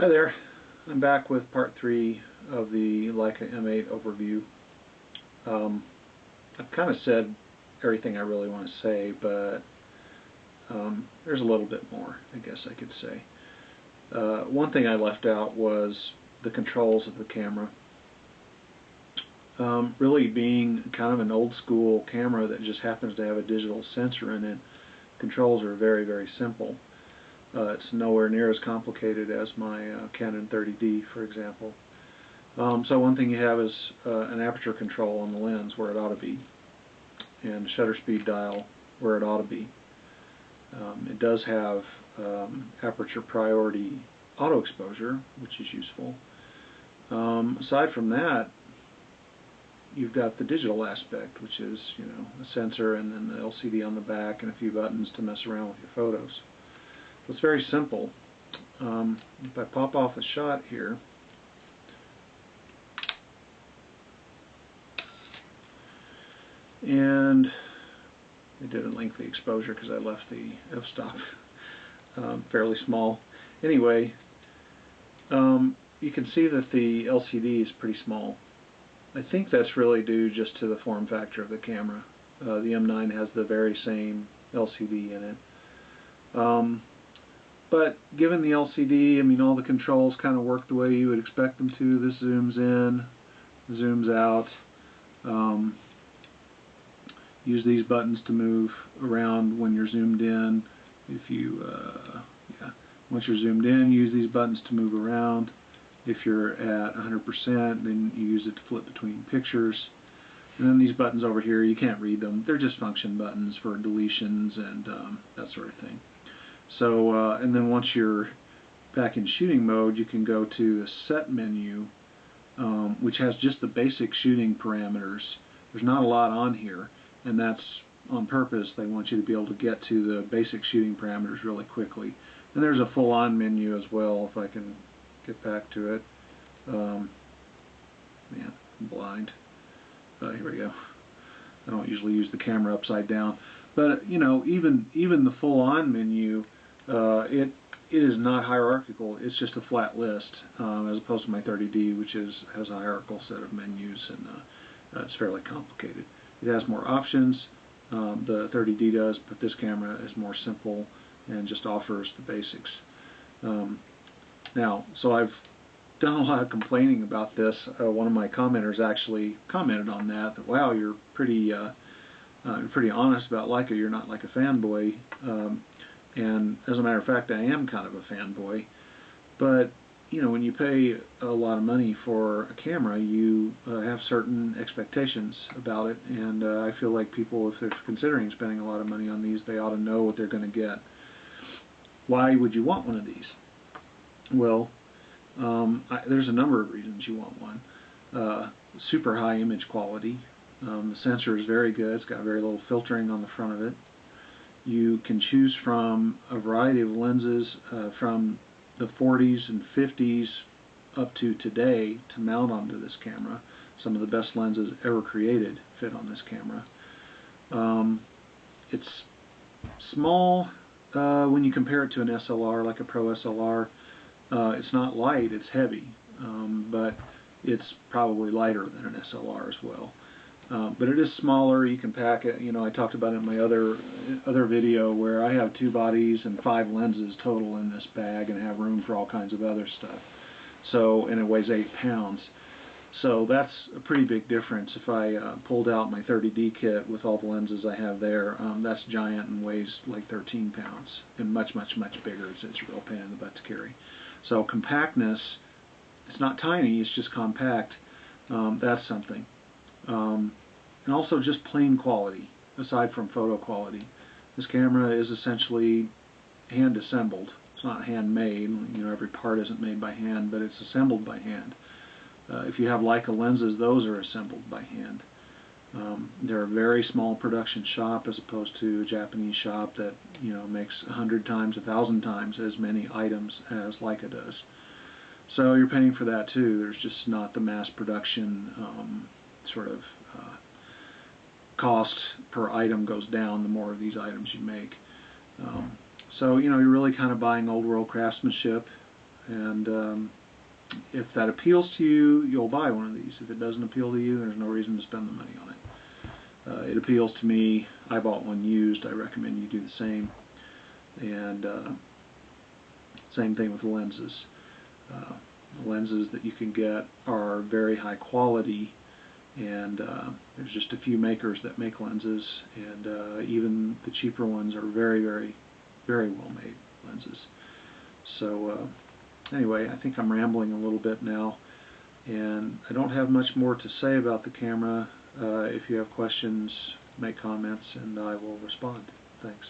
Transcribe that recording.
Hi there, I'm back with part 3 of the Leica M8 overview. I've kind of said everything I really want to say, but there's a little bit more, I guess I could say. One thing I left out was the controls of the camera. Really being kind of an old school camera that just happens to have a digital sensor in it, controls are very, very simple. It's nowhere near as complicated as my Canon 30D, for example. So one thing you have is an aperture control on the lens where it ought to be, and shutter speed dial where it ought to be. It does have aperture priority auto exposure, which is useful. Aside from that, you've got the digital aspect, which is, you know, a sensor and then the LCD on the back and a few buttons to mess around with your photos. So it's very simple. If I pop off a shot here, and I did a lengthy exposure because I left the f-stop fairly small. Anyway, you can see that the LCD is pretty small. I think that's really due just to the form factor of the camera. The M9 has the very same LCD in it. But given the LCD, I mean, all the controls kind of work the way you would expect them to. This zooms in, zooms out. Use these buttons to move around when you're zoomed in. If you, once you're zoomed in, use these buttons to move around. If you're at 100%, then you use it to flip between pictures. And then these buttons over here, you can't read them. They're just function buttons for deletions and that sort of thing. So, and then once you're back in shooting mode, you can go to the set menu, which has just the basic shooting parameters. There's not a lot on here, and that's on purpose. They want you to be able to get to the basic shooting parameters really quickly. And there's a full-on menu as well, if I can get back to it. Man, I'm blind. Here we go. I don't usually use the camera upside down, but you know, even the full-on menu, it is not hierarchical. It's just a flat list, as opposed to my 30D, which has a hierarchical set of menus, and it's fairly complicated. It has more options. The 30D does, but this camera is more simple and just offers the basics. Now, so I've done a lot of complaining about this. One of my commenters actually commented on that wow, you're pretty honest about Leica. You're not like a fanboy. And as a matter of fact, I am kind of a fanboy. But you know, when you pay a lot of money for a camera, you have certain expectations about it, and I feel like people, if they're considering spending a lot of money on these, they ought to know what they're going to get. Why would you want one of these? Well, there's a number of reasons you want one. Super high image quality. The sensor is very good. It's got very little filtering on the front of it. You can choose from a variety of lenses from the 40s and 50s up to today to mount onto this camera. Some of the best lenses ever created fit on this camera. It's small when you compare it to an SLR, like a Pro SLR. It's not light, it's heavy, but it's probably lighter than an SLR as well. But it is smaller. You can pack it. You know, I talked about it in my other video where I have 2 bodies and 5 lenses total in this bag, and have room for all kinds of other stuff. So, and it weighs 8 pounds. So that's a pretty big difference. If I pulled out my 30D kit with all the lenses I have there, that's giant and weighs like 13 pounds, and much, much, much bigger. It's a real pain in the butt to carry. So compactness, it's not tiny, it's just compact. That's something. And also just plain quality, aside from photo quality. This camera is essentially hand assembled. It's not handmade. You know, every part isn't made by hand, but it's assembled by hand. If you have Leica lenses, those are assembled by hand. They're a very small production shop, as opposed to a Japanese shop that, you know, makes 100 times, 1,000 times as many items as Leica does. So you're paying for that too. There's just not the mass production sort of cost per item goes down the more of these items you make. So you know, you're really kind of buying old world craftsmanship. And if that appeals to you, you'll buy one of these. If it doesn't appeal to you, there's no reason to spend the money on it. It appeals to me. I bought one used. I recommend you do the same. And same thing with the lenses. The lenses that you can get are very high quality, and there's just a few makers that make lenses, and even the cheaper ones are very, very, very well made lenses. So anyway, I think I'm rambling a little bit now, and I don't have much more to say about the camera. If you have questions, make comments, and I will respond. Thanks.